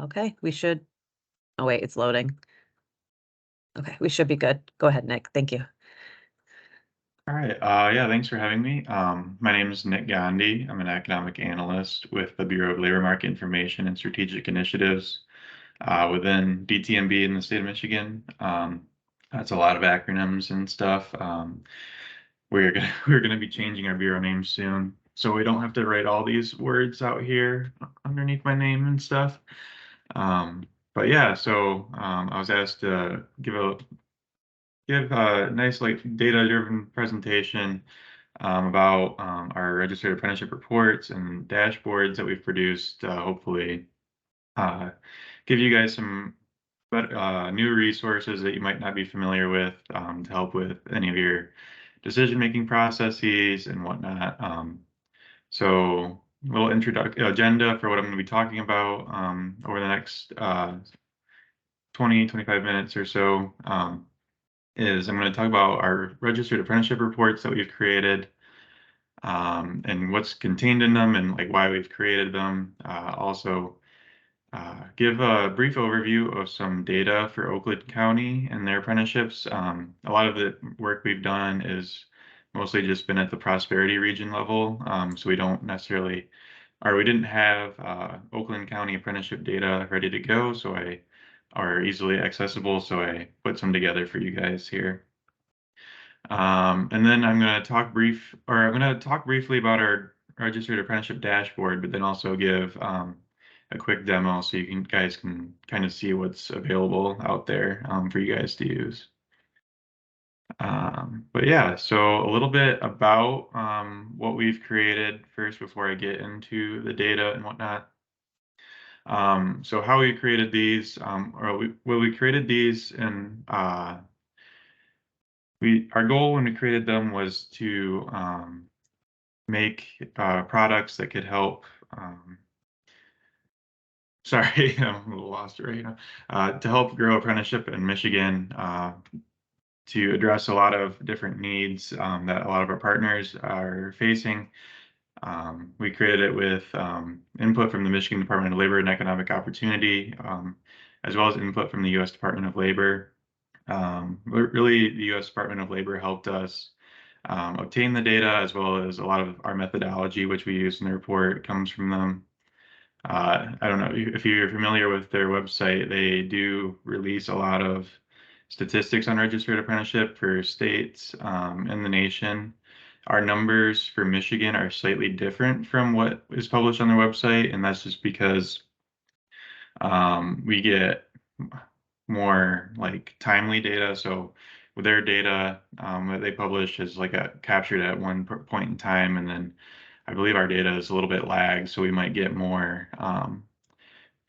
Okay, we should. Oh, wait, it's loading. Okay, we should be good. Go ahead, Nick. Thank you. All right. Yeah, thanks for having me. My name is Nick Gandhi. I'm an economic analyst with the Bureau of Labor Market Information and Strategic Initiatives within DTMB in the state of Michigan. That's a lot of acronyms and stuff. We're gonna be changing our bureau name soon, so we don't have to write all these words out here underneath my name and stuff. But yeah, I was asked to give a nice like data-driven presentation about our registered apprenticeship reports and dashboards that we've produced. Hopefully, uh, give you guys some new resources that you might not be familiar with to help with any of your decision-making processes and whatnot. So, a little introduction agenda for what I'm going to be talking about over the next 20-25 minutes or so. Is I'm going to talk about our registered apprenticeship reports that we've created and what's contained in them and like why we've created them. Also, give a brief overview of some data for Oakland County and their apprenticeships. A lot of the work we've done is mostly just been at the prosperity region level, so we don't necessarily, or we didn't have Oakland County apprenticeship data ready to go, are easily accessible, so I put some together for you guys here. And then I'm going to talk briefly about our registered apprenticeship dashboard, but then also give a quick demo so guys can kind of see what's available out there for you guys to use. But yeah, so a little bit about what we've created first before I get into the data and whatnot. So how we created these, we created these and our goal when we created them was to make products that could help. Sorry, I'm a little lost right now. To help grow apprenticeship in Michigan, to address a lot of different needs that a lot of our partners are facing. We created it with input from the Michigan Department of Labor and Economic Opportunity, as well as input from the U.S. Department of Labor. Really, the U.S. Department of Labor helped us obtain the data, as well as a lot of our methodology, which we use in the report, comes from them. I don't know if you're familiar with their website. They do release a lot of statistics on registered apprenticeship for states in the nation. Our numbers for Michigan are slightly different from what is published on their website, and that's just because we get more like timely data. So with their data that they publish is like captured at one point in time, and then I believe our data is a little bit lagged, so we might get more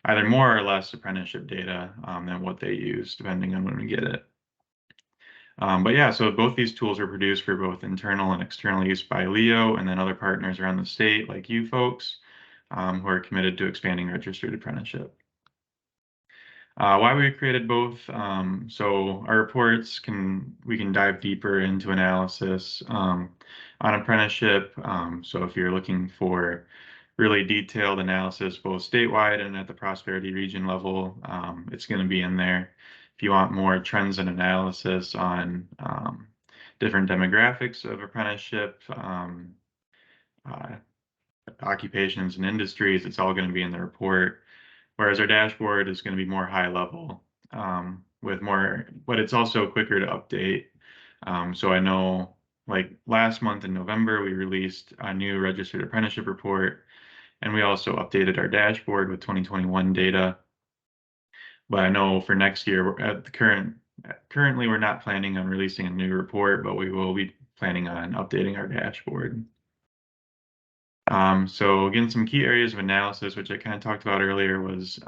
either more or less apprenticeship data than what they use, depending on when we get it. But yeah, so both these tools are produced for both internal and external use by Leo, and then other partners around the state, like you folks, who are committed to expanding registered apprenticeship. Why we created both. So our reports we can dive deeper into analysis on apprenticeship. So if you're looking for really detailed analysis, both statewide and at the prosperity region level, it's going to be in there. If you want more trends and analysis on different demographics of apprenticeship, occupations and industries, it's all going to be in the report. Whereas our dashboard is going to be more high level with more, but it's also quicker to update. So I know like last month in November, we released a new registered apprenticeship report, and we also updated our dashboard with 2021 data. But I know for next year, currently we're not planning on releasing a new report, but we will be planning on updating our dashboard. So again, some key areas of analysis, which I kind of talked about earlier, was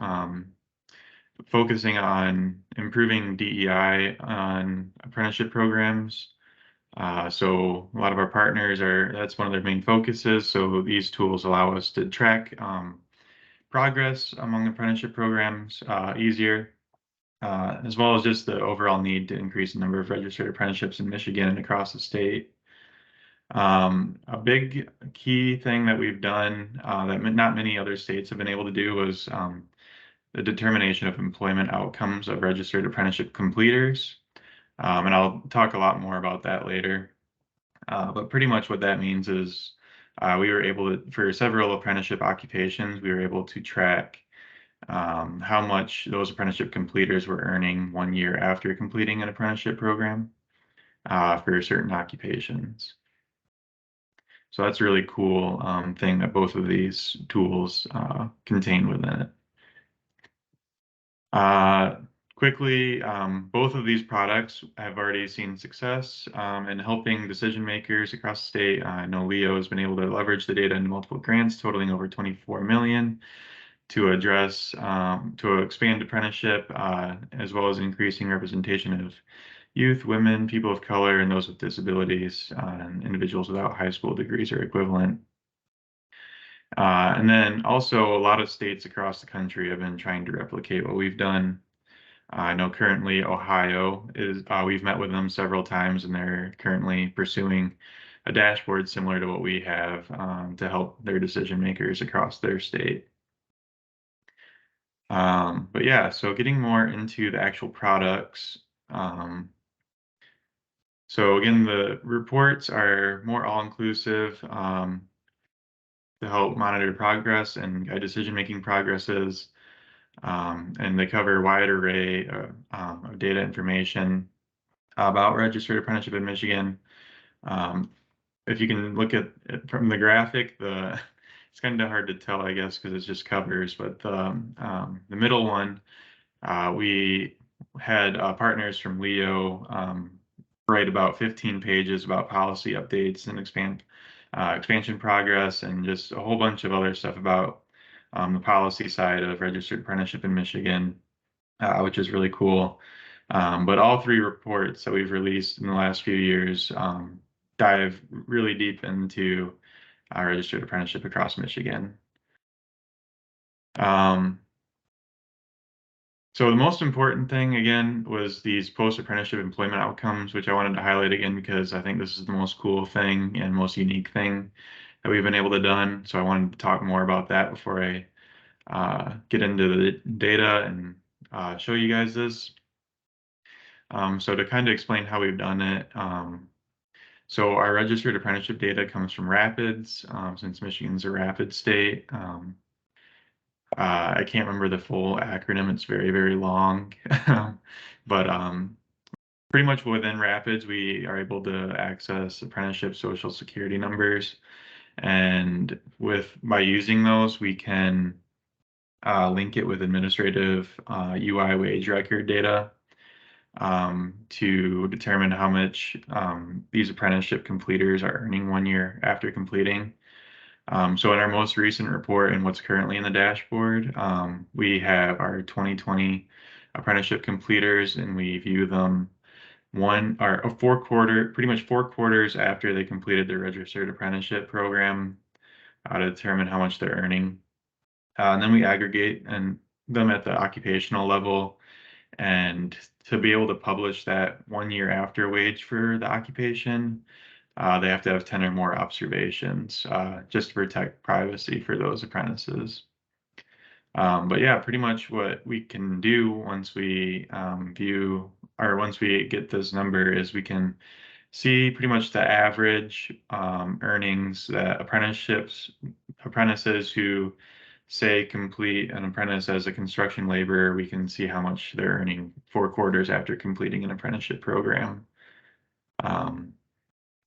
focusing on improving DEI on apprenticeship programs. So a lot of our partners that's one of their main focuses. So these tools allow us to track progress among apprenticeship programs easier, as well as just the overall need to increase the number of registered apprenticeships in Michigan and across the state. A big key thing that we've done that not many other states have been able to do was the determination of employment outcomes of registered apprenticeship completers. And I'll talk a lot more about that later. But pretty much what that means is we were able to, for several apprenticeship occupations, we were able to track how much those apprenticeship completers were earning 1 year after completing an apprenticeship program for certain occupations. So that's a really cool thing that both of these tools contain within it. Quickly, both of these products have already seen success in helping decision makers across the state. I know Leo has been able to leverage the data into multiple grants totaling over 24 million to address, to expand apprenticeship, as well as increasing representation of youth, women, people of color, and those with disabilities, and individuals without high school degrees or equivalent. And then also a lot of states across the country have been trying to replicate what we've done. I know currently Ohio is, we've met with them several times and they're currently pursuing a dashboard similar to what we have to help their decision makers across their state. But yeah, so getting more into the actual products. So again, the reports are more all-inclusive to help monitor progress and guide decision-making progresses. And they cover a wide array of data information about registered apprenticeship in Michigan. If you can look at it from the graphic, it's kind of hard to tell, I guess, because it's just covers. But the middle one, we had partners from Leo write about 15 pages about policy updates and expansion progress, and just a whole bunch of other stuff about the policy side of registered apprenticeship in Michigan, which is really cool. But all three reports that we've released in the last few years dive really deep into registered apprenticeship across Michigan. So the most important thing, again, was these post-apprenticeship employment outcomes, which I wanted to highlight again because I think this is the most cool thing and most unique thing that we've been able to done. So I wanted to talk more about that before I get into the data and show you guys this. So to kind of explain how we've done it, so our registered apprenticeship data comes from Rapids, since Michigan's a rapid state. I can't remember the full acronym. It's very, very long. But pretty much within Rapids, we are able to access apprenticeship social security numbers. And by using those, we can link it with administrative UI wage record data to determine how much these apprenticeship completers are earning 1 year after completing. So in our most recent report and what's currently in the dashboard, we have our 2020 apprenticeship completers, and we view them pretty much 4 quarters after they completed their registered apprenticeship program to determine how much they're earning. And then we aggregate them at the occupational level, and to be able to publish that 1 year after wage for the occupation, they have to have 10 or more observations just to protect privacy for those apprentices. But yeah, pretty much what we can do once we once we get this number is we can see pretty much the average earnings that apprentices who say complete an apprentice as a construction laborer, we can see how much they're earning 4 quarters after completing an apprenticeship program.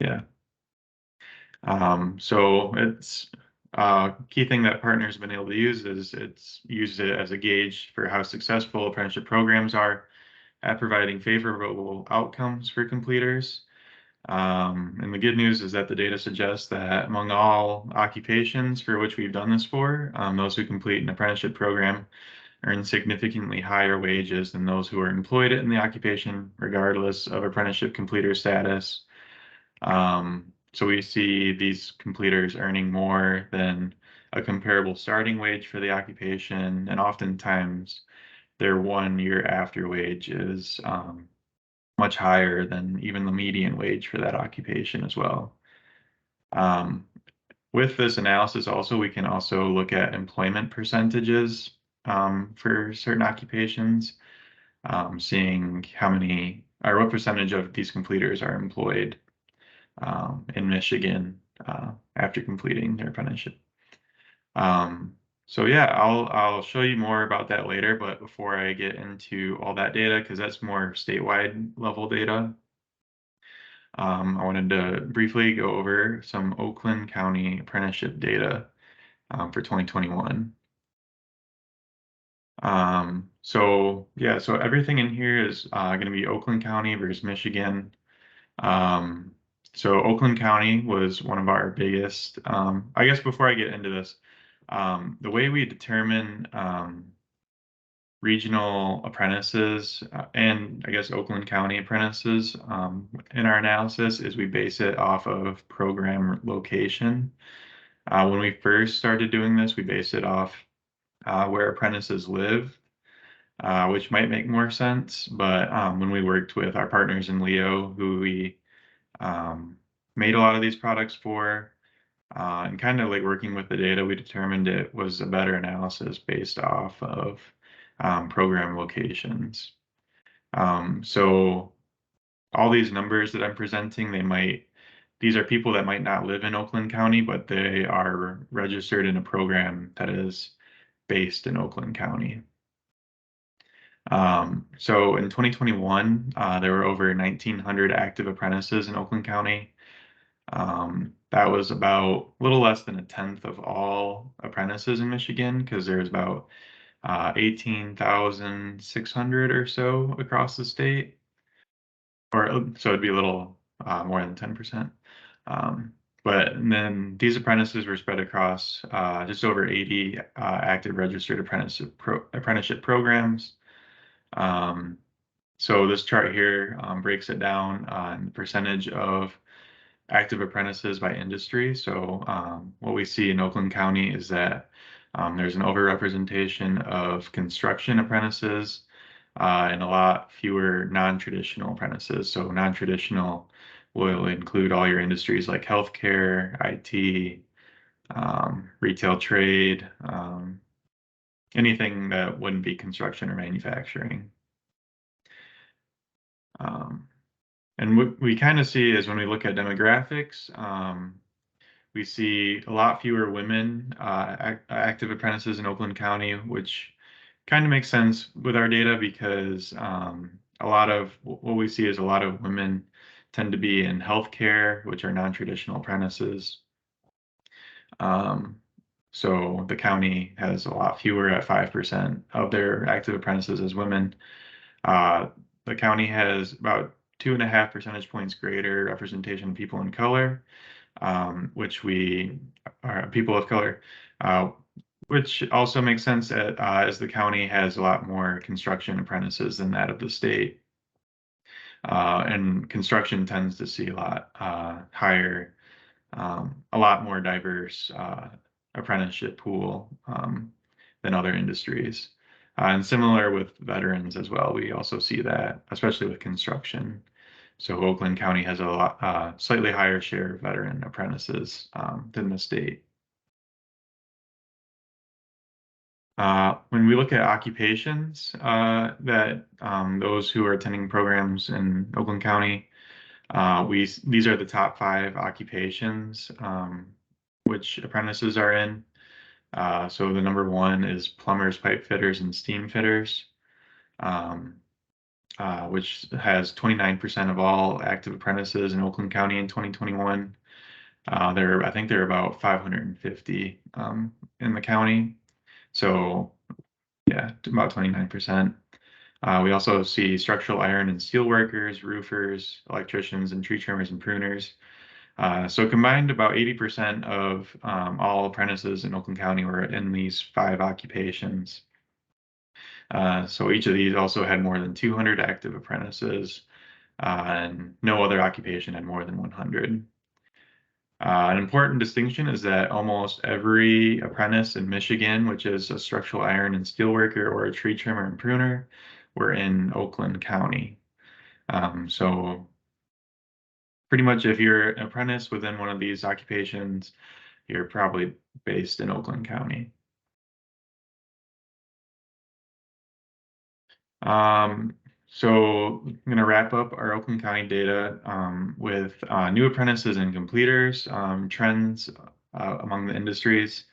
Yeah. So it's key thing that partners have been able to use is it's used it as a gauge for how successful apprenticeship programs are at providing favorable outcomes for completers. And the good news is that the data suggests that among all occupations for which we've done this for, those who complete an apprenticeship program earn significantly higher wages than those who are employed in the occupation, regardless of apprenticeship completer status. So we see these completers earning more than a comparable starting wage for the occupation, and oftentimes their 1 year after wage is much higher than even the median wage for that occupation as well. With this analysis also, we can also look at employment percentages for certain occupations, seeing how many or what percentage of these completers are employed in Michigan after completing their apprenticeship. So yeah, I'll show you more about that later, but before I get into all that data, because that's more statewide level data, I wanted to briefly go over some Oakland County apprenticeship data for 2021. So yeah, so everything in here is going to be Oakland County versus Michigan. Um, so Oakland County was one of our biggest. I guess before I get into this, the way we determine regional apprentices and I guess Oakland County apprentices in our analysis is we base it off of program location. When we first started doing this, we based it off where apprentices live, which might make more sense. But when we worked with our partners in Leo, who we um, made a lot of these products for, and kind of like working with the data, we determined it was a better analysis based off of program locations. So all these numbers that I'm presenting, these are people that might not live in Oakland County, but they are registered in a program that is based in Oakland County. So in 2021, there were over 1,900 active apprentices in Oakland County. That was about a little less than a tenth of all apprentices in Michigan because there's about 18,600 or so across the state. Or so it'd be a little more than 10%. Um, but and then these apprentices were spread across just over 80 active registered apprenticeship programs. Um, so this chart here breaks it down on the percentage of active apprentices by industry. So what we see in Oakland County is that there's an overrepresentation of construction apprentices and a lot fewer non-traditional apprentices. So non-traditional will include all your industries like healthcare, IT, retail trade, anything that wouldn't be construction or manufacturing. Um, and what we kind of see is when we look at demographics, we see a lot fewer women active apprentices in Oakland County, which kind of makes sense with our data because a lot of what we see is a lot of women tend to be in healthcare, which are non-traditional apprentices. So the county has a lot fewer at 5% of their active apprentices as women. The county has about 2.5 percentage points greater representation of people in color, which we are people of color, which also makes sense as the county has a lot more construction apprentices than that of the state. And construction tends to see a lot higher, a lot more diverse apprenticeship pool than other industries. And similar with veterans as well, we also see that, especially with construction. So Oakland County has a lot, slightly higher share of veteran apprentices than the state. When we look at occupations that those who are attending programs in Oakland County, these are the top 5 occupations which apprentices are in. So the number 1 is plumbers, pipe fitters, and steam fitters, which has 29% of all active apprentices in Oakland County in 2021. I think there are about 550 in the county. So yeah, about 29%. We also see structural iron and steel workers, roofers, electricians, and tree trimmers and pruners. So combined, about 80% of all apprentices in Oakland County were in these 5 occupations. So each of these also had more than 200 active apprentices, and no other occupation had more than 100. An important distinction is that almost every apprentice in Michigan, which is a structural iron and steel worker or a tree trimmer and pruner, were in Oakland County. So pretty much if you're an apprentice within one of these occupations, you're probably based in Oakland County. So I'm going to wrap up our Oakland County data with new apprentices and completers, trends among the industries.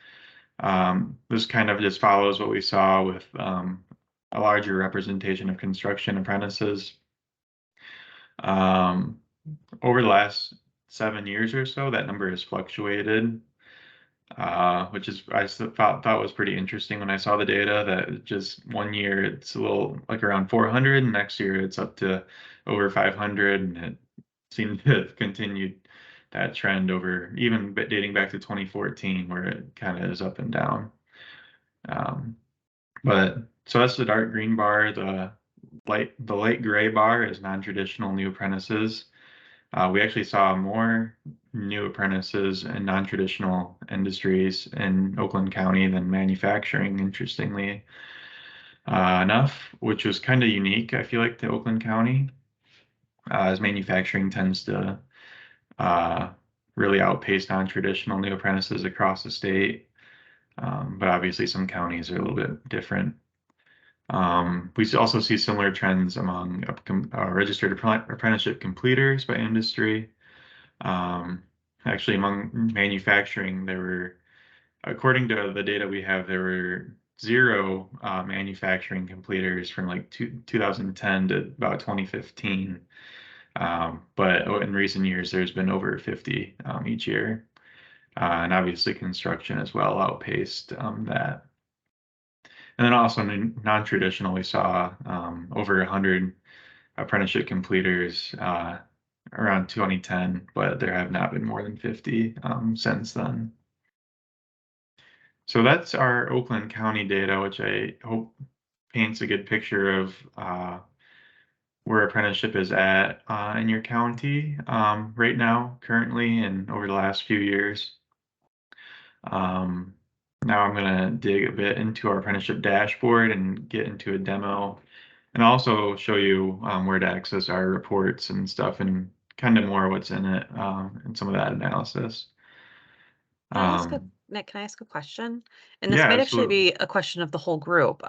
This kind of just follows what we saw with a larger representation of construction apprentices. Over the last 7 years or so, that number has fluctuated, which is thought was pretty interesting when I saw the data. That just one year it's a little like around 400, and next year it's up to over 500, and it seemed to have continued that trend over even dating back to 2014, where it kind of is up and down. But so that's the dark green bar. The light gray bar is non-traditional new apprentices. We actually saw more new apprentices in non-traditional industries in Oakland County than manufacturing, interestingly enough, which was kind of unique, I feel like, to Oakland County, as manufacturing tends to really outpace non-traditional new apprentices across the state. But obviously some counties are a little bit different. We also see similar trends among registered apprenticeship completers by industry. Actually, among manufacturing, according to the data we have, there were zero manufacturing completers from like 2010 to about 2015. But in recent years, there's been over 50 each year. And obviously construction as well outpaced that. And then also in non-traditional, we saw over 100 apprenticeship completers around 2010, but there have not been more than 50 since then. So that's our Oakland County data, which I hope paints a good picture of where apprenticeship is at in your county right now, currently, and over the last few years. Now I'm going to dig a bit into our apprenticeship dashboard and get into a demo, and also show you where to access our reports and stuff, and kind of more what's in it and some of that analysis. Nick, can I ask a question? And this Yeah, might actually absolutely. be a question of the whole group.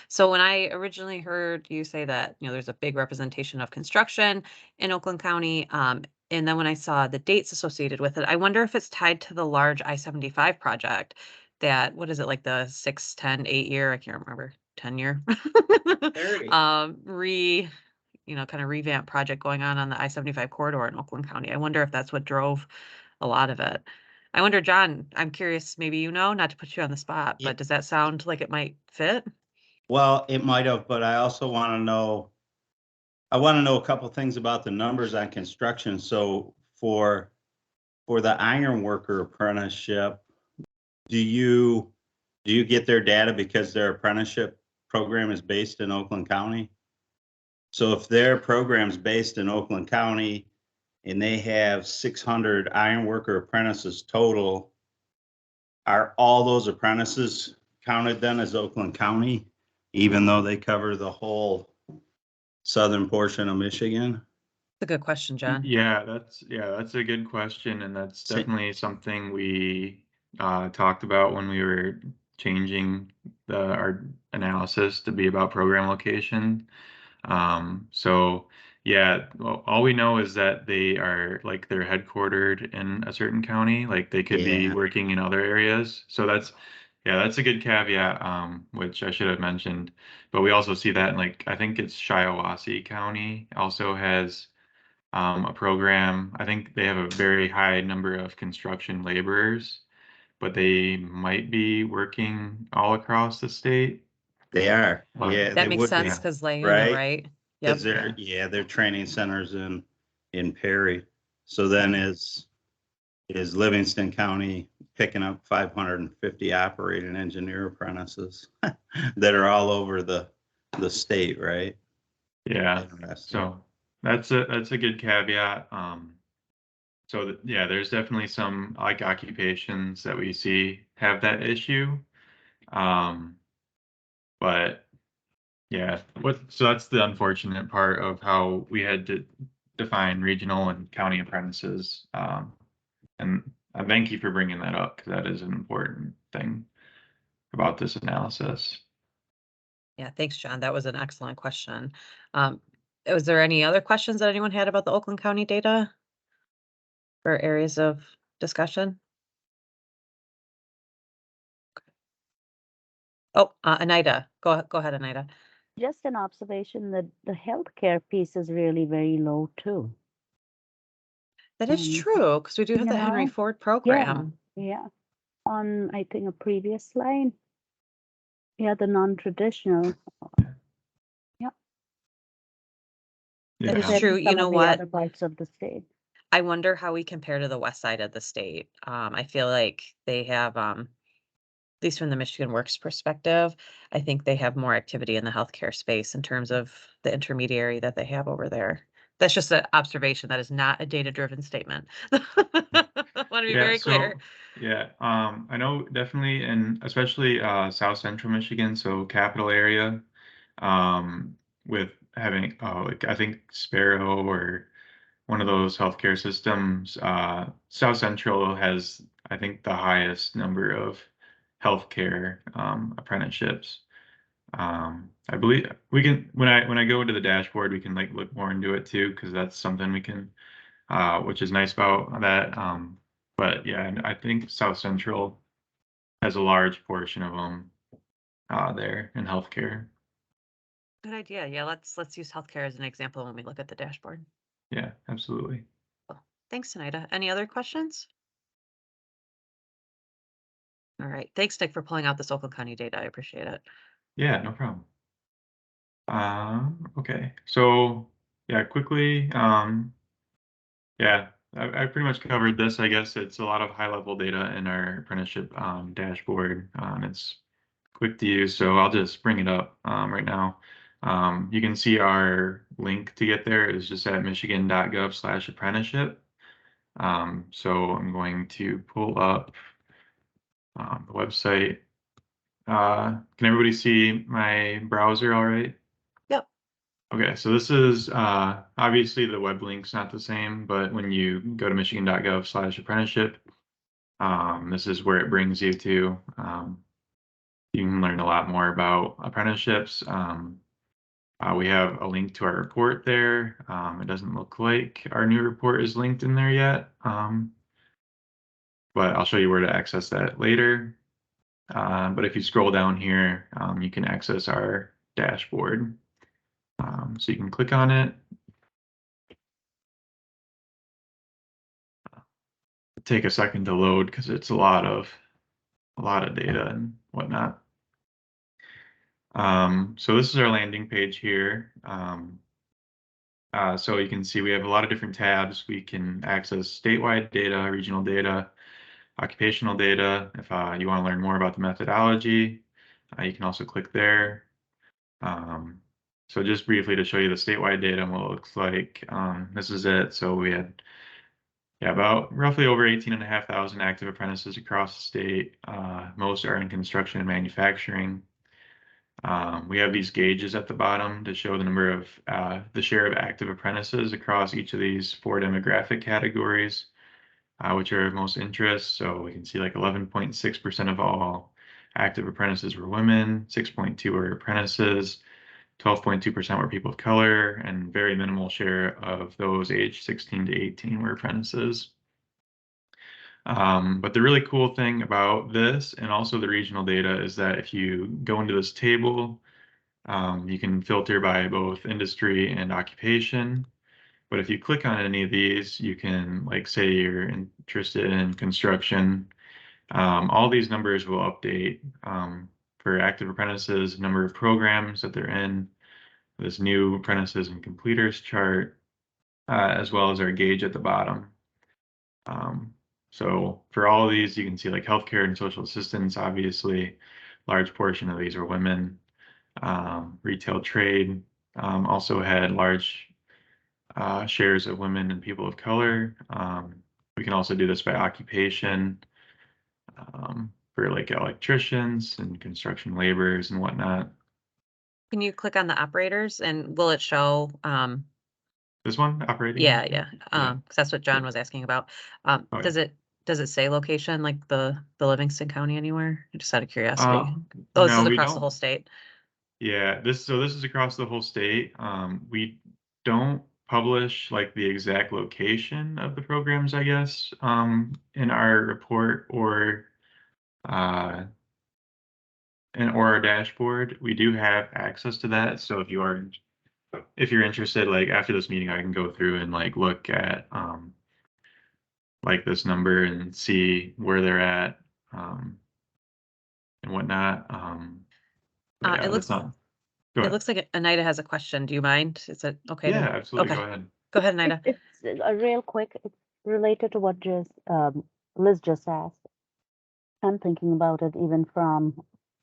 So when I originally heard you say that, there's a big representation of construction in Oakland County, and then when I saw the dates associated with it, I wonder if it's tied to the large I-75 project that, what is it, like the 6, 10, 8 year, I can't remember, 10 year, 30. kind of revamp project going on the I-75 corridor in Oakland County. I wonder if that's what drove a lot of it. I wonder, John, I'm curious, maybe not to put you on the spot, Yeah. but does that sound like it might fit? Well, it might have, but I also want to know, a couple things about the numbers on construction. So for the iron worker apprenticeship, do you get their data because their apprenticeship program is based in Oakland County? So if their program's based in Oakland County and they have 600 iron worker apprentices total, are all those apprentices counted then as Oakland County, even though they cover the whole southern portion of Michigan? It's a good question, John. Yeah, that's a good question, and that's Sa- definitely something we talked about when we were changing our analysis to be about program location. So yeah, well, all we know is that they're headquartered in a certain county, like they could be Yeah, working in other areas. So that's a good caveat, which I should have mentioned. But we also see that in, like, I think it's Shiawassee County also has a program. I think they have a very high number of construction laborers, but they might be working all across the state. they are. But Yeah, That they makes would sense be, yeah, because Layuna, right? right? Because Yep. their training centers in Perry. So then is Livingston County picking up 550 operating engineer apprentices that are all over the state, right? yeah. Interesting. So that's a good caveat. So yeah, there's definitely some like occupations that we see have that issue. Um, but yeah, so that's the unfortunate part of how we had to define regional and county apprentices. And I thank you for bringing that up because that is an important thing about this analysis. Yeah, thanks, John. That was an excellent question. Was there any other questions that anyone had about the Oakland County data or areas of discussion? Oh, Anita, go ahead, Anita. Just an observation that the healthcare piece is really very low too. That is true because we do have You the Henry know? Ford Yeah, program. yeah. On, I think, a previous slide. Yeah, the non-traditional. Yeah, That is Yeah. true. You some know of the what? other parts of the state. I wonder how we compare to the west side of the state. I feel like they have, at least from the Michigan Works perspective, I think they have more activity in the healthcare space in terms of the intermediary that they have over there. That's just an observation. That is not a data-driven statement. I want to be Yeah, very clear. so yeah, I know definitely, and especially South Central Michigan, so capital area, with having like I think Sparrow or one of those healthcare systems, South Central has I think the highest number of healthcare apprenticeships. I believe we can when I go into the dashboard, we can like look more into it too, because that's something we can which is nice about that. But yeah, and I think South Central has a large portion of them there in healthcare. Good idea. Yeah, let's use healthcare as an example when we look at the dashboard. Yeah, absolutely. Cool. Thanks, Anita. Any other questions? All right. Thanks, Nick, for pulling out this Oakland County data. I appreciate it. Yeah, no problem. Okay, so yeah, quickly, yeah, I pretty much covered this. I guess it's a lot of high-level data in our apprenticeship dashboard. It's quick to use, so I'll just bring it up right now. You can see our link to get there is just at michigan.gov/apprenticeship. So I'm going to pull up the website. Can everybody see my browser all right? Yep. Okay, so this is obviously the web link's not the same, but when you go to michigan.gov/apprenticeship, this is where it brings you to. You can learn a lot more about apprenticeships. We have a link to our report there. It doesn't look like our new report is linked in there yet, but I'll show you where to access that later. But if you scroll down here, you can access our dashboard. So you can click on it. Take a second to load because it's a lot of data and whatnot. So this is our landing page here. So you can see we have a lot of different tabs. We can access statewide data, regional data, occupational data. If you want to learn more about the methodology, you can also click there. So just briefly to show you the statewide data and what it looks like, this is it. So we had about roughly over 18,500 active apprentices across the state. Most are in construction and manufacturing. We have these gauges at the bottom to show the number of the share of active apprentices across each of these 4 demographic categories, which are of most interest. So we can see like 11.6% of all active apprentices were women, 6.2 were apprentices, 12.2% were people of color, and very minimal share of those aged 16 to 18 were apprentices. But the really cool thing about this and also the regional data is that if you go into this table, you can filter by both industry and occupation. But if you click on any of these, you can, like, say you're interested in construction. All these numbers will update for active apprentices, number of programs that they're in, this new apprentices and completers chart, as well as our gauge at the bottom. So for all of these, you can see like healthcare and social assistance, obviously, large portion of these are women. Retail trade also had large shares of women and people of color. We can also do this by occupation for like electricians and construction laborers and whatnot. Can you click on the operators and will it show? This one, operating? Yeah, Yeah. because that's what John was asking about. Oh, yeah. Does it say location like the Livingston County anywhere? Just out of curiosity. Oh, this No, is we across the don't. whole state. Yeah, this is across the whole state. We don't publish like the exact location of the programs, I guess, in our report uh or our dashboard. We do have access to that. So if you're interested, like after this meeting, I can go through and like look at like this number and see where they're at and whatnot. But It yeah, that's looks not. Go it ahead. looks like Anita has a question. Do you mind? Is it okay Yeah, to? absolutely. Okay, Go ahead. go ahead, Anita. It's a real quick, it's related to what just Liz just asked. I'm thinking about it even from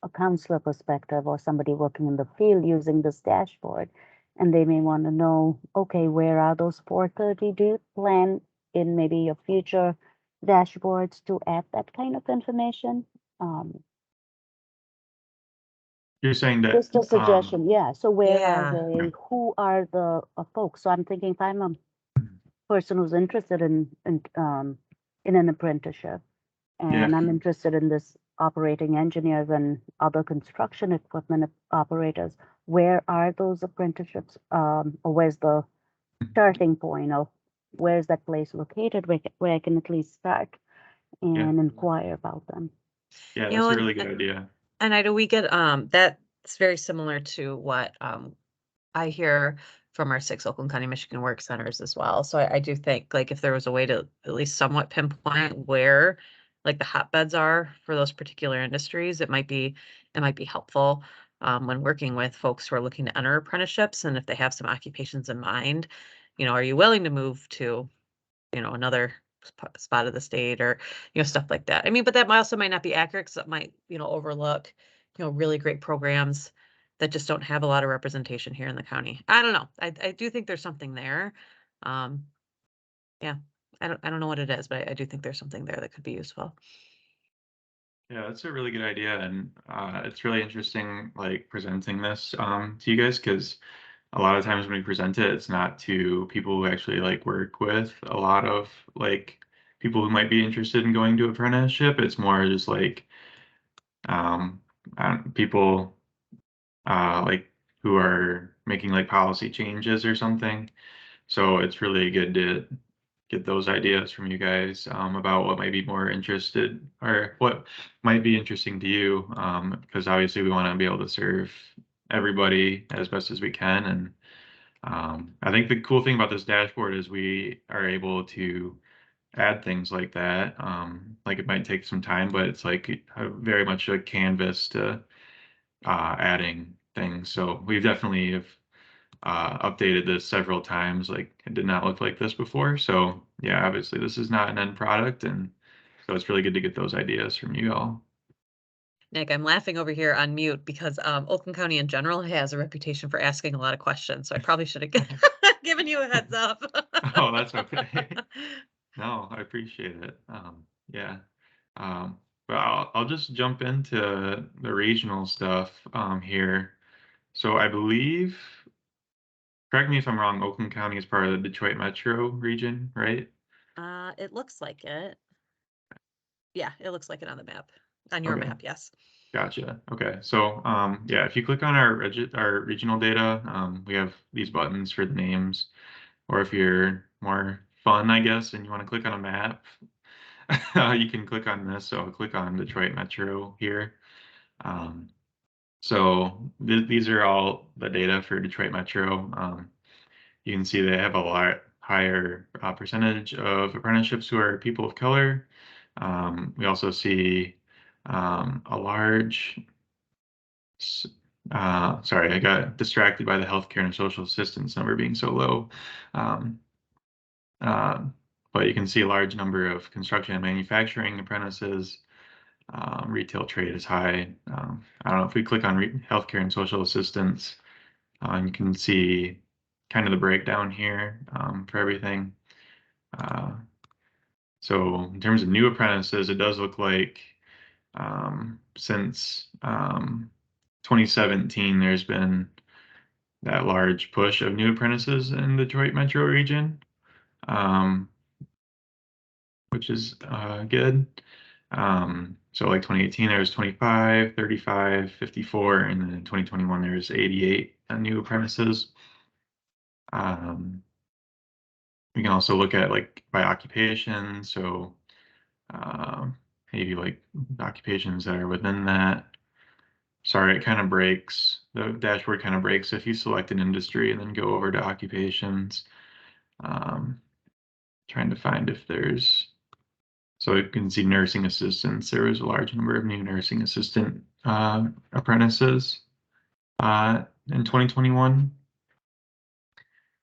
a counselor perspective or somebody working in the field using this dashboard. And they may want to know, okay, where are those 430? Do you plan in maybe your future dashboards to add that kind of information? Um, You're saying that just a suggestion, yeah. So where are Yeah. they? Who are the folks? So I'm thinking if I'm a person who's interested in an apprenticeship, yeah, and I'm interested in this operating engineers and other construction equipment operators. Where are those apprenticeships? Or where's the starting point of where's that place located where I can at least start yeah, and inquire about them? yeah, You that's know, a really good idea. and I do we get that's very similar to what I hear from our 6 Oakland County, Michigan work centers as well. So I do think like if there was a way to at least somewhat pinpoint where like the hotbeds are for those particular industries, it might be helpful when working with folks who are looking to enter apprenticeships. And if they have some occupations in mind, are you willing to move to another spot of the state or, stuff like that. I mean, but that also might not be accurate because it might, overlook, really great programs that just don't have a lot of representation here in the county. I don't know. I do think there's something there. Um, yeah, I don't know what it is, but I do think there's something there that could be useful. Yeah, that's a really good idea, and it's really interesting, like presenting this to you guys, because a lot of times when we present it, it's not to people who actually like work with a lot of like people who might be interested in going to apprenticeship. It's more just like um, people like who are making like policy changes or something. So it's really good to get those ideas from you guys about what might be more interested or what might be interesting to you. Because obviously we want to be able to serve everybody as best as we can. And I think the cool thing about this dashboard is we are able to add things like that. Like it might take some time, but it's like very much a canvas to adding things. So we've definitely have updated this several times. Like it did not look like this before. So yeah, obviously this is not an end product, and so it's really good to get those ideas from you all. Nick, I'm laughing over here on mute because Oakland County in general has a reputation for asking a lot of questions. So I probably should have given you a heads up. Oh, that's okay. No, I appreciate it. Yeah. But I'll just jump into the regional stuff here. So I believe, correct me if I'm wrong, Oakland County is part of the Detroit metro region, right? It looks like it. Yeah, it looks like it on the map. On your Okay. map, yes. Gotcha. Okay. So, yeah, if you click on our regional data, we have these buttons for the names, or if you're more fun, I guess, and you want to click on a map, you can click on this. So I'll click on Detroit Metro here. Um, so these are all the data for Detroit Metro. You can see they have a lot higher percentage of apprenticeships who are people of color. We also see a large sorry, I got distracted by the healthcare and social assistance number being so low. Um, uh, but you can see a large number of construction and manufacturing apprentices. Retail trade is high. I don't know if we click on healthcare and social assistance, you can see kind of the breakdown here for everything. Uh, so in terms of new apprentices, it does look like since 2017, there's been that large push of new apprentices in the Detroit metro region, um, which is good. So like 2018, there was 25, 35, 54, and then in 2021, there's 88 new apprentices. We can also look at like by occupation. So maybe like occupations that are within that. Sorry, it kind of breaks. The dashboard kind of breaks if you select an industry and then go over to occupations. Trying to find if there's, so you can see nursing assistants. There was a large number of new nursing assistant apprentices in 2021.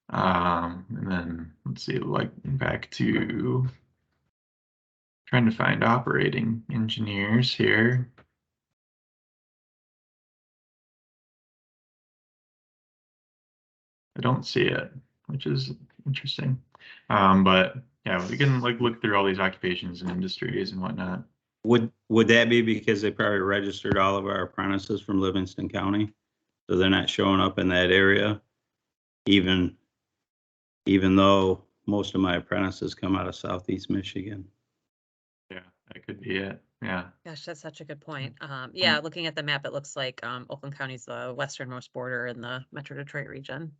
And then let's see, like back to trying to find operating engineers here. I don't see it, which is interesting. But yeah, we can like look through all these occupations and industries and whatnot. Would that be because they probably registered all of our apprentices from Livingston County? So they're not showing up in that area, even though most of my apprentices come out of Southeast Michigan. Yeah, that could be it. Yeah. Gosh, that's such a good point. Yeah, looking at the map, it looks like Oakland County's the westernmost border in the Metro Detroit region.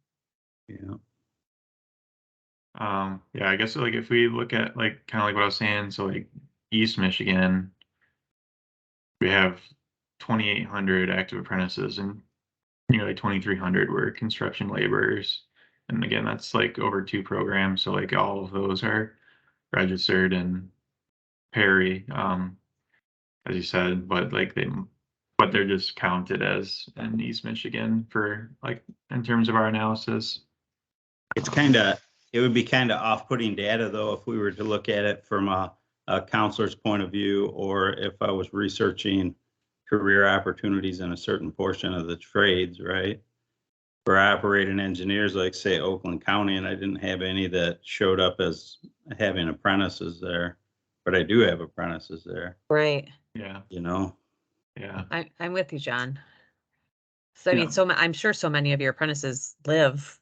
Yeah. Yeah, I guess like if we look at like kind of like what I was saying, so like East Michigan, we have 2,800 active apprentices and nearly 2,300 were construction laborers. And again, that's like over 2 programs. So like all of those are registered in Perry, as you said, but they're just counted as in East Michigan for like in terms of our analysis. It would be kind of off-putting data though, if we were to look at it from a counselor's point of view, or if I was researching career opportunities in a certain portion of the trades, right? For operating engineers, like say Oakland County, and I didn't have any that showed up as having apprentices there, but I do have apprentices there, Right. Yeah. you know? Yeah. I'm with you, John. So I mean, Yeah. I'm sure so many of your apprentices live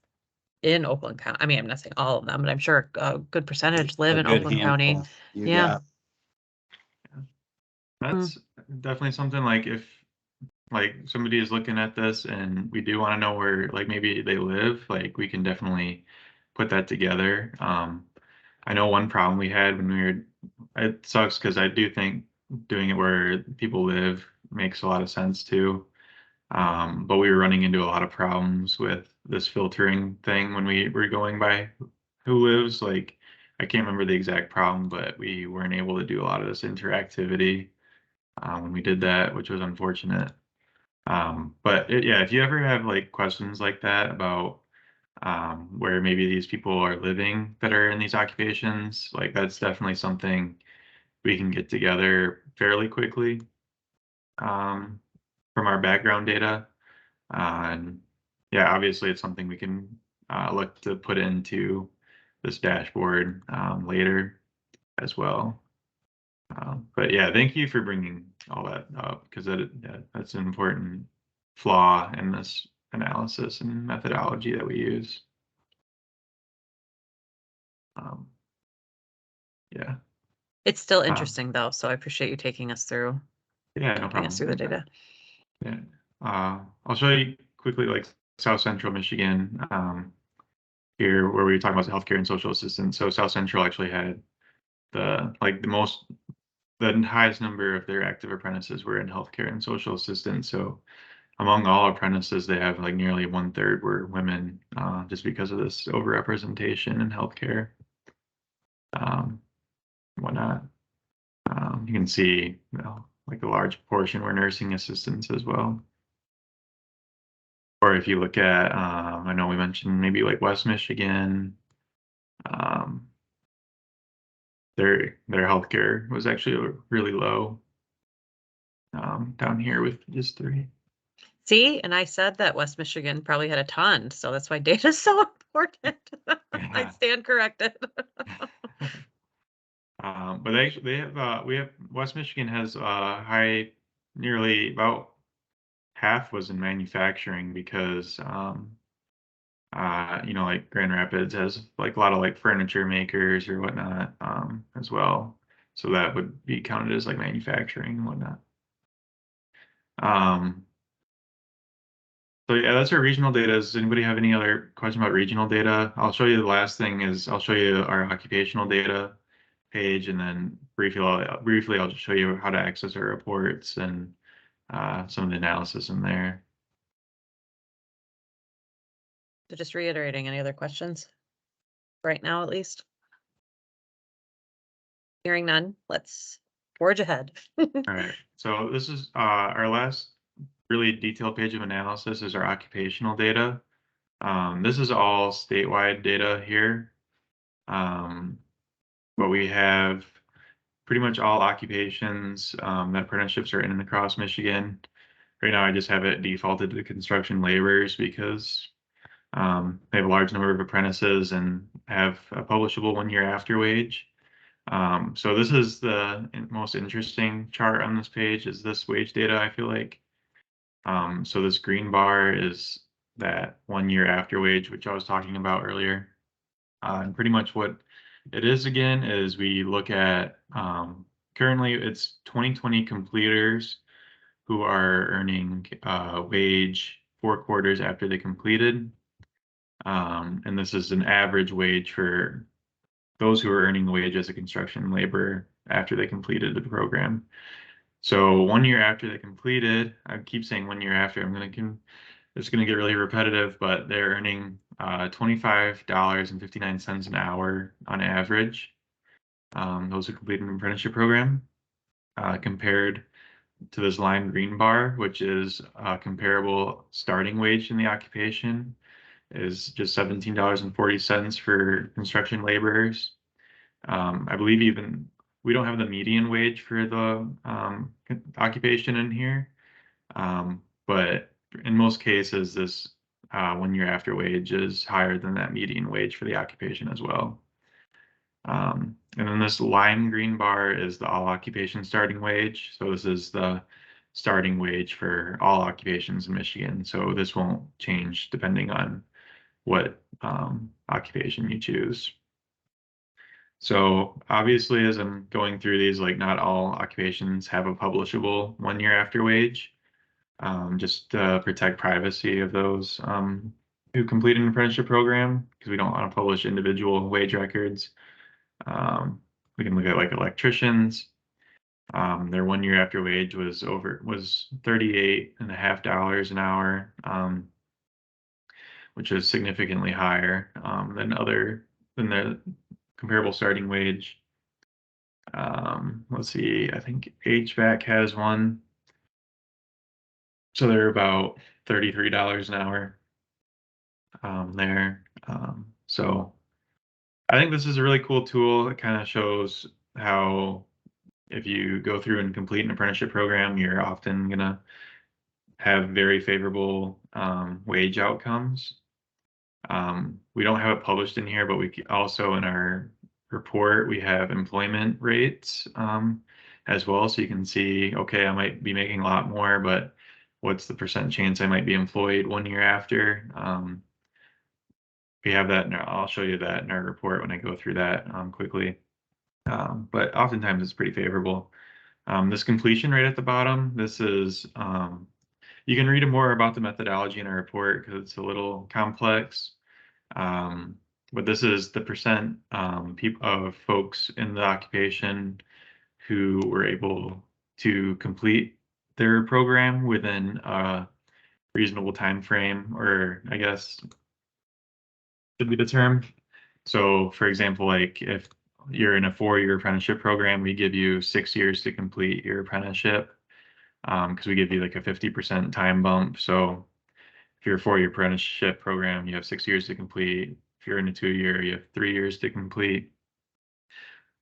in Oakland County. I mean, I'm not saying all of them, but I'm sure a good percentage live A in good Oakland County. handful. You Yeah. got That's definitely something like if like somebody is looking at this and we do want to know where like maybe they live, like we can definitely put that together. I know one problem we had when it sucks because I do think doing it where people live makes a lot of sense too. But we were running into a lot of problems with this filtering thing when we were going by who lives. Like, I can't remember the exact problem, but we weren't able to do a lot of this interactivity when we did that, which was unfortunate. But yeah, if you ever have like questions like that about where maybe these people are living that are in these occupations, like that's definitely something we can get together fairly quickly from our background data. And yeah, obviously it's something we can look to put into this dashboard later as well. But yeah, thank you for bringing all that up because that's an important flaw in this analysis and methodology that we use. Yeah. It's still interesting though, so I appreciate you taking us through Yeah, no talking us through the problem. data. Yeah. I'll show you quickly like South Central Michigan here where we were talking about healthcare and social assistance. So South Central actually had the highest number of their active apprentices were in healthcare and social assistance. So among all apprentices, they have like nearly 1/3 were women, just because of this overrepresentation in healthcare, whatnot. You can see, like a large portion were nursing assistants as well. Or if you look at, I know we mentioned maybe like West Michigan, their healthcare was actually really low down here with just 3. See, and I said that West Michigan probably had a ton, so that's why data is so important. I Yeah. stand corrected. But they have West Michigan has high, nearly about half was in manufacturing because like Grand Rapids has like a lot of like furniture makers or whatnot as well. So that would be counted as like manufacturing and whatnot. So yeah, that's our regional data. Does anybody have any other question about regional data? I'll show you the last thing is I'll show you our occupational data page, and then briefly I'll just show you how to access our reports and some of the analysis in there. So just reiterating, any other questions? Right now, at least? Hearing none, let's forge ahead. All right, so this is our last really detailed page of analysis is our occupational data. This is all statewide data here. But we have pretty much all occupations that apprenticeships are in across Michigan. Right now, I just have it defaulted to construction laborers because they have a large number of apprentices and have a publishable 1 year after wage. So this is the most interesting chart on this page is this wage data, I feel like. So this green bar is that 1 year after wage, which I was talking about earlier. And pretty much what it is again is we look at currently it's 2020 completers who are earning wage 4 quarters after they completed. And this is an average wage for those who are earning the wage as a construction laborer after they completed the program. So 1 year after they completed, I keep saying 1 year after, it's going to get really repetitive, but they're earning $25.59 an hour on average. Those who complete an apprenticeship program, compared to this lime green bar, which is comparable starting wage in the occupation, is just $17.40 for construction laborers. I believe even we don't have the median wage for the occupation in here, but in most cases, this 1 year after wage is higher than that median wage for the occupation as well. And then this lime green bar is the all occupation starting wage. So this is the starting wage for all occupations in Michigan. So this won't change depending on what occupation you choose. So obviously, as I'm going through these, like not all occupations have a publishable 1 year after wage, just to protect privacy of those who complete an apprenticeship program, because we don't want to publish individual wage records. We can look at like electricians. Their 1 year after wage was $38.50 an hour, which is significantly higher than the comparable starting wage. Let's see, I think HVAC has one. So they're about $33 an hour there. So I think this is a really cool tool. It kind of shows how if you go through and complete an apprenticeship program, you're often going to have very favorable wage outcomes. We don't have it published in here, but we also in our report, we have employment rates as well. So you can see, okay, I might be making a lot more, but what's the percent chance I might be employed 1 year after? We have that, I'll show you that in our report when I go through that quickly. But oftentimes it's pretty favorable. This completion rate at the bottom, this is, you can read more about the methodology in our report because it's a little complex. But this is the percent of folks in the occupation who were able to complete their program within a reasonable time frame, or I guess should be the term. So for example, like if you're in a 4-year apprenticeship program, we give you 6 years to complete your apprenticeship because we give you like a 50% time bump. So if you're a 4-year apprenticeship program, you have 6 years to complete. If you're in a 2-year, you have 3 years to complete.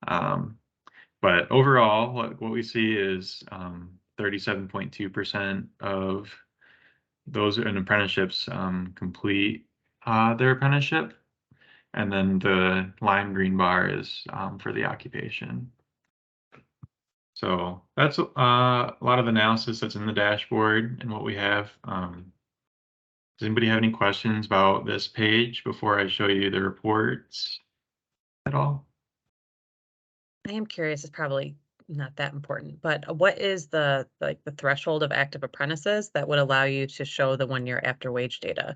But overall, what we see is 37.2% of those in apprenticeships complete their apprenticeship. And then the lime green bar is for the occupation. So that's a lot of analysis that's in the dashboard and what we have. Does anybody have any questions about this page before I show you the reports at all? I am curious, it's probably not that important, but what is the like the threshold of active apprentices that would allow you to show the 1 year after wage data?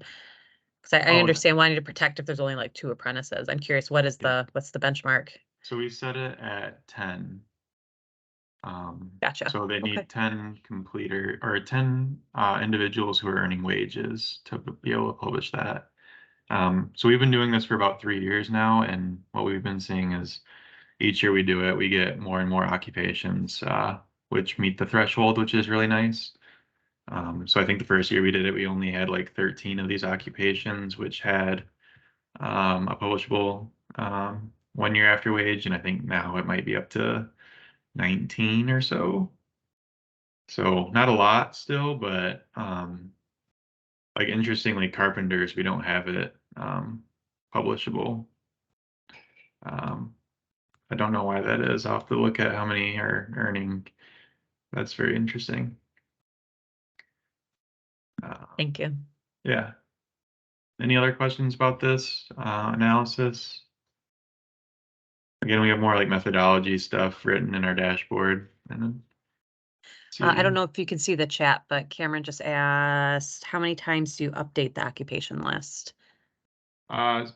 Because I Oh, understand wanting to protect if there's only like 2 apprentices. I'm curious, yeah. what's the benchmark? So we set it at 10. Gotcha. So they Okay. need 10 completer or 10 individuals who are earning wages to be able to publish that. So we've been doing this for about 3 years now, and what we've been seeing is each year we do it, we get more and more occupations which meet the threshold, which is really nice. So I think the first year we did it, we only had like 13 of these occupations, which had a publishable 1 year after wage, and I think now it might be up to 19 or so. So not a lot still, but like interestingly, carpenters, we don't have it publishable. I don't know why that is. I'll have to look at how many are earning. That's very interesting. Thank you. Yeah. Any other questions about this analysis? Again, we have more like methodology stuff written in our dashboard. And then I don't see. know if you can see the chat, but Cameron just asked, how many times do you update the occupation list?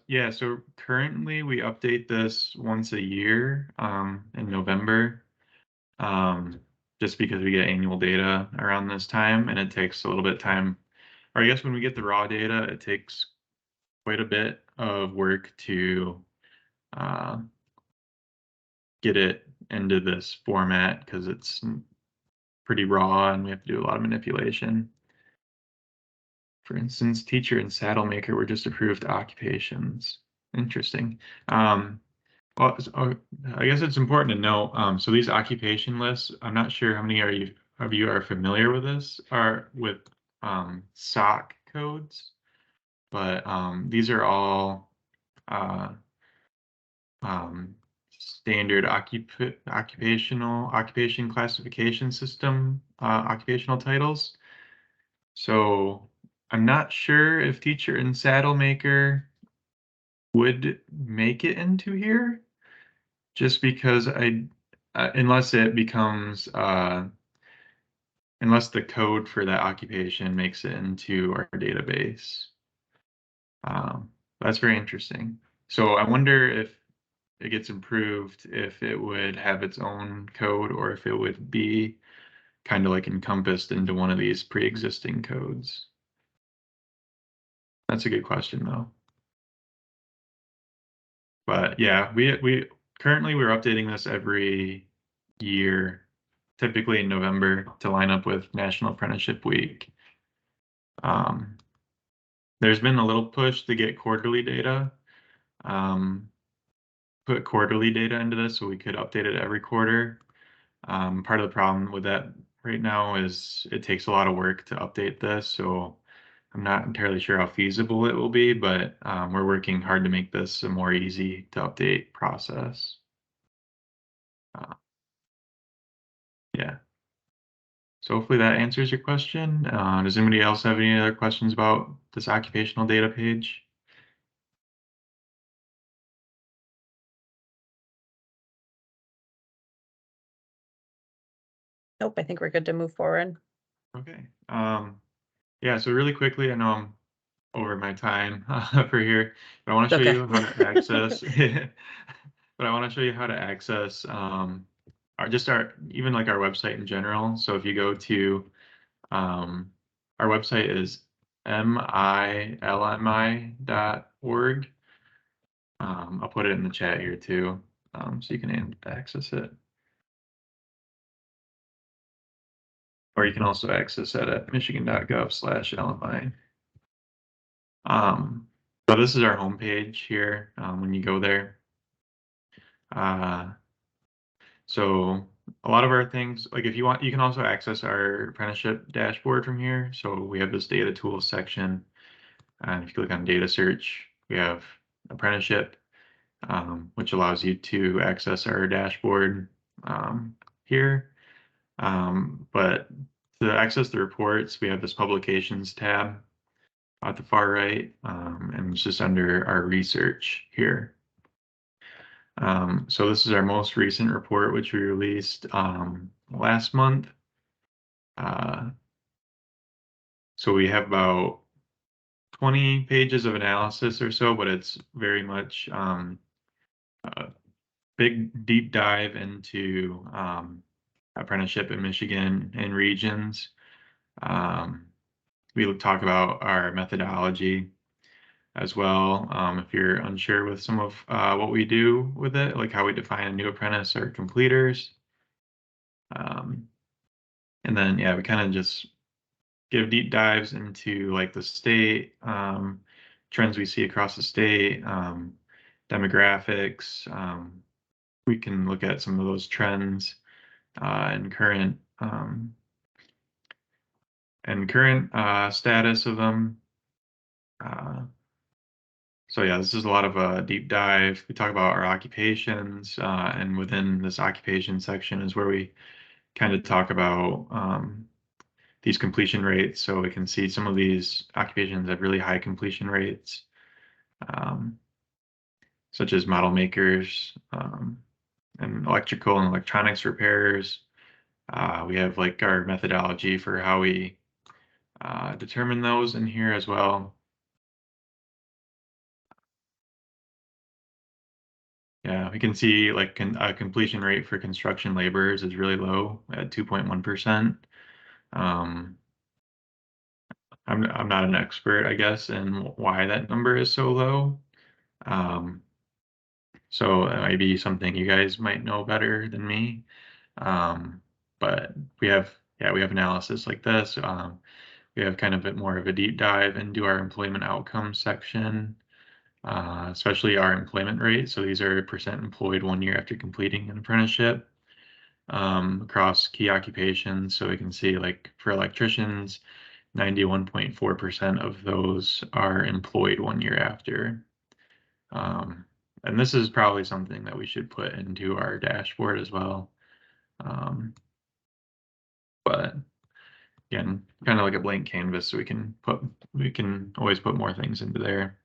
Yeah, so currently we update this once a year in November, just because we get annual data around this time and it takes a little bit of time. Or I guess when we get the raw data, it takes quite a bit of work to uh, get it into this format because it's pretty raw and we have to do a lot of manipulation. For instance, teacher and saddle maker were just approved occupations. Interesting. Well, I guess it's important to know. So these occupation lists, I'm not sure how many of you are familiar with this, are with SOC codes, but these are all standard occupation classification system occupational titles. So I'm not sure if teacher and saddle maker would make it into here, just because unless it becomes unless the code for that occupation makes it into our database. That's very interesting. So I wonder if it gets improved, if it would have its own code or if it would be kind of like encompassed into one of these pre-existing codes. That's a good question though. But yeah, we currently we're updating this every year, typically in November to line up with National Apprenticeship Week. There's been a little push to get quarterly data, put quarterly data into this so we could update it every quarter. Part of the problem with that right now is it takes a lot of work to update this, so I'm not entirely sure how feasible it will be, but we're working hard to make this a more easy to update process. Yeah. So hopefully that answers your question. Does anybody else have any other questions about this occupational data page? Nope, I think we're good to move forward. Okay. Yeah, so really quickly, I know I'm over my time for here, but I want to show Okay. you how to access but I want to show you how to access our even like our website in general. So if you go to our website is milmi.org. I'll put it in the chat here too, so you can access it. Or you can also access it at michigan.gov/LMI. So this is our homepage here when you go there. So a lot of our things, like if you want, you can also access our apprenticeship dashboard from here. So we have this data tools section. And if you click on data search, we have apprenticeship, which allows you to access our dashboard here. But to access the reports, we have this publications tab at the far right, and it's just under our research here. So this is our most recent report, which we released last month. So we have about 20 pages of analysis or so, but it's very much a big deep dive into apprenticeship in Michigan and regions. We talk about our methodology as well. If you're unsure with some of what we do with it, like how we define a new apprentice or completers. And then, yeah, we kind of just give deep dives into like the state, trends we see across the state, demographics. We can look at some of those trends and current status of them. So yeah, this is a lot of a deep dive. We talk about our occupations, and within this occupation section is where we kind of talk about these completion rates. So we can see some of these occupations have really high completion rates, such as model makers and electrical and electronics repairers. We have like our methodology for how we determine those in here as well. Yeah, we can see like a completion rate for construction laborers is really low at 2.1%. I'm not an expert, I guess, in why that number is so low. So it might be something you guys might know better than me. But we have analysis like this. We have kind of a bit more of a deep dive into our employment outcomes section, especially our employment rate. So these are percent employed 1 year after completing an apprenticeship across key occupations. So we can see like for electricians, 91.4% of those are employed 1 year after. And this is probably something that we should put into our dashboard as well. But again, kind of like a blank canvas, so we can always put more things into there.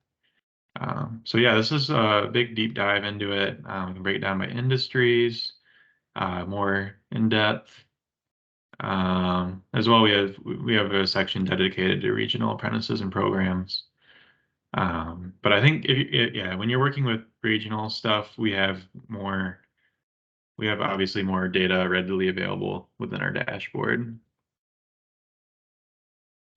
So yeah, this is a big deep dive into it. We can break it down by industries, more in depth. As well, we have a section dedicated to regional apprentices and programs. But I think when you're working with regional stuff, we have obviously more data readily available within our dashboard.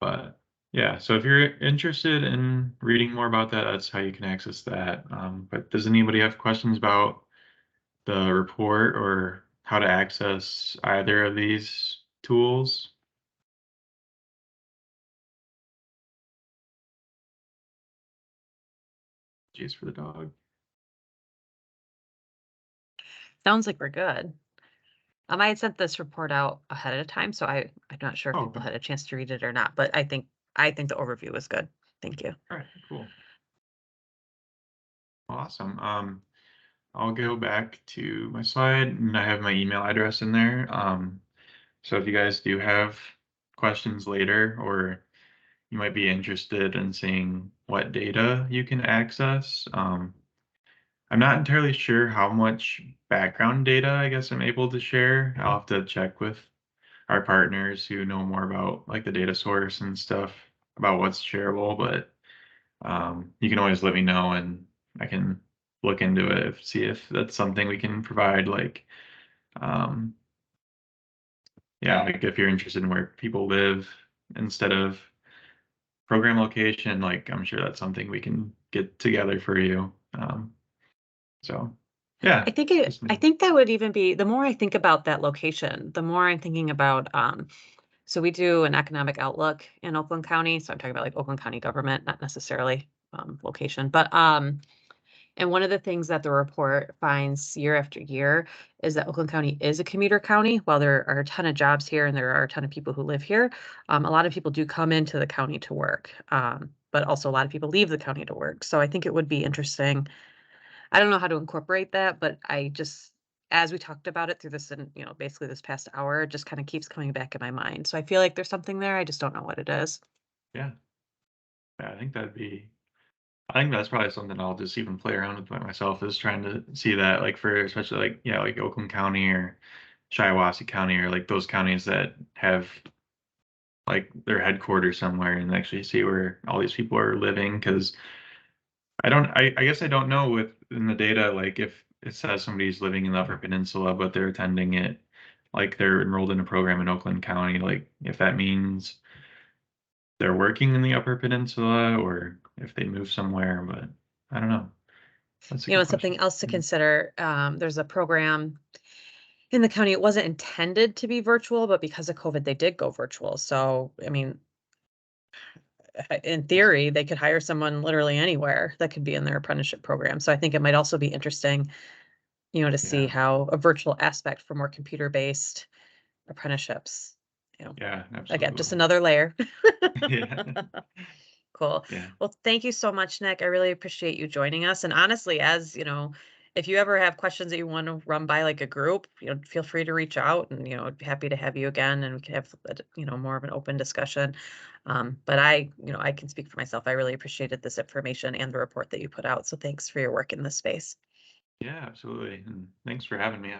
But yeah, so if you're interested in reading more about that, that's how you can access that. But does anybody have questions about the report or how to access either of these tools? Jeez for the dog. Sounds like we're good. I had sent this report out ahead of time, so I'm not sure if Oh, people okay. had a chance to read it or not, but I think the overview was good. Thank you. All right, cool. Awesome. I'll go back to my slide and I have my email address in there. So if you guys do have questions later, or you might be interested in seeing what data you can access, I'm not entirely sure how much background data I guess I'm able to share. I'll have to check with our partners who know more about like the data source and stuff about what's shareable, but you can always let me know and I can look into it, see if that's something we can provide. Like, yeah, like if you're interested in where people live instead of program location, like I'm sure that's something we can get together for you. So yeah, I think that would even be, the more I think about that location, the more I'm thinking about, so we do an economic outlook in Oakland County. So I'm talking about like Oakland County government, not necessarily location, but and one of the things that the report finds year after year is that Oakland County is a commuter county. While there are a ton of jobs here and there are a ton of people who live here, a lot of people do come into the county to work, but also a lot of people leave the county to work. So I think it would be interesting. I don't know how to incorporate that, but I just, as we talked about it through this, and basically this past hour, it just kind of keeps coming back in my mind. So I feel like there's something there. I just don't know what it is. Yeah, I think that'd be I think that's probably something I'll just even play around with by myself, is trying to see that, like, for especially like, yeah, like Oakland County or Shiawassee County, or like those counties that have like their headquarters somewhere, and actually see where all these people are living. Because I guess I don't know within the data, like if it says somebody's living in the Upper Peninsula, but they're attending it, like they're enrolled in a program in Oakland County, like if that means they're working in the Upper Peninsula or if they move somewhere, but I don't know. That's a You know, good and something question. else to consider, there's a program in the county. It wasn't intended to be virtual, but because of COVID, they did go virtual. So, I mean, in theory, they could hire someone literally anywhere that could be in their apprenticeship program. So I think it might also be interesting, you know, to see Yeah, how a virtual aspect for more computer-based apprenticeships, you know, yeah, again, just absolutely. another layer. Yeah, Cool. yeah, Well, thank you so much, Nick. I really appreciate you joining us. And honestly, as you know, if you ever have questions that you want to run by like a group, you know, feel free to reach out, and, you know, I'd be happy to have you again, and we can have, you know, more of an open discussion. But you know, I can speak for myself. I really appreciated this information and the report that you put out. So thanks for your work in this space. yeah, absolutely. And thanks for having me.